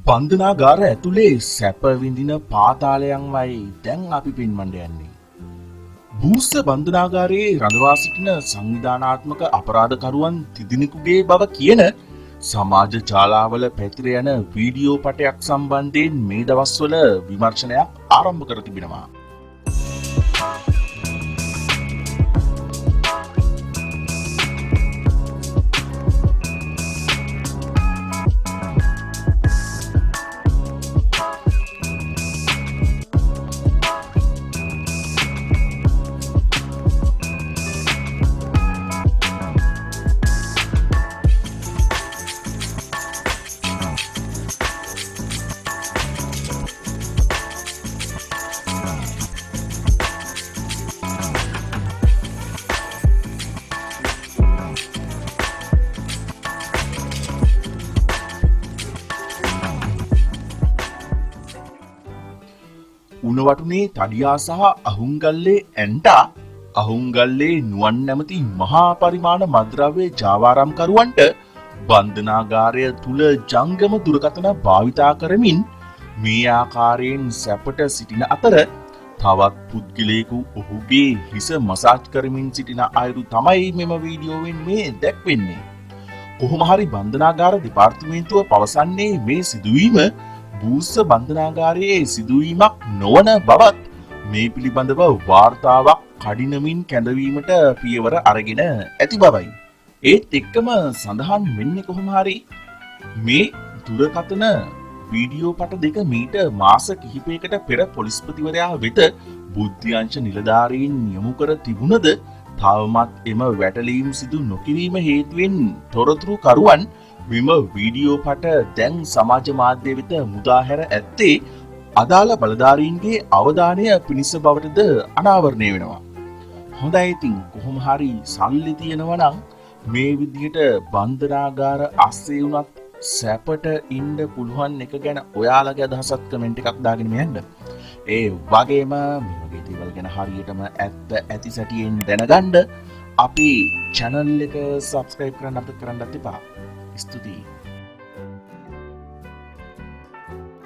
බන්ධනාගාර ඇතුලේ සැප විඳින පාතාලයන්වයි දැන් අපි පෙන්වන්න යන්නේ. බූස්ස බන්ධනාගාරයේ රඳවා සිටින සංවිධානාත්මක අපරාධකරුවන් තිදෙනෙකුගේ බව කියන සමාජ ජාලාවල පැතිර යන වීඩියෝ පටයක් සම්බන්ධයෙන් මේ දවස්වල විමර්ශනයක් ආරම්භ කර තිබෙනවා. උණවටුනේ තඩියා සහ අහුංගල්ලේ ඇන්ටා අහුංගල්ලේ නුවන් නැමති මහා පරිමාණ මද්‍රව්‍ය ජාවාරම්කරුවන්ට බන්ධනාගාරය තුල ජංගම දුරකථන භාවිතා කරමින් මේ ආකාරයෙන් සැපට සිටින අතර තවත් පුද්ගලයෙකු ඔහුගේ හිස මසාජ් කරමින් සිටින අයුරු තමයි මෙම වීඩියෝවෙන් මේ දැක්වෙන්නේ. කොහොම හරි බන්ධනාගාර දෙපාර්තමේන්තුව පවසන්නේ මේ සිදුවීම බූස්ස බන්ධනාගාරයේ සිදුවීමක් නොවන බවත් මේ පිළිබඳව වාර්තාවක් කඩිනමින් කැඳවීමට පියවර අරගෙන ඇති බවයි. ඒත් එක්කම සඳහන් වෙන්නේ කොහොම හරි මේ දුරකථන වීඩියෝ පට දෙක මීට මාස කිහිපයකට පෙර පොලිස්පතිවරයා වෙත බුද්ධ්‍යංශ නිලධාරීන් යොමු කර තිබුණද තවමත් එම වැටලීම් සිදු නොකිරීම හේතුවෙන් තොරතුරු කරුවන් මෙම වීඩියෝ පට දැන් සමාජ මාධ්‍ය වෙත මුදා හැර ඇත්තේ අදාළ බලධාරීන්ගේ අවධානය පිණිස බවටද අනාවරණය වෙනවා. හොඳයි ඉතින් කොහොම හරි සල්ලි තියෙනවා නම් මේ විදිහට බන්ධනාගාර අස්සේ වුණත් සැපට ඉන්න පුළුවන් එක ගැන ඔයාලගේ අදහසක් කමෙන්ට් එකක් දාගෙන යන්න. ඒ වගේම මේ වගේ දේවල් ගැන හරියටම ඇත්ත ඇති සැටියෙන් දැනගන්න අපි channel එක subscribe කරන්න අපිට කරන්නත් එපා. ස්තුතියි.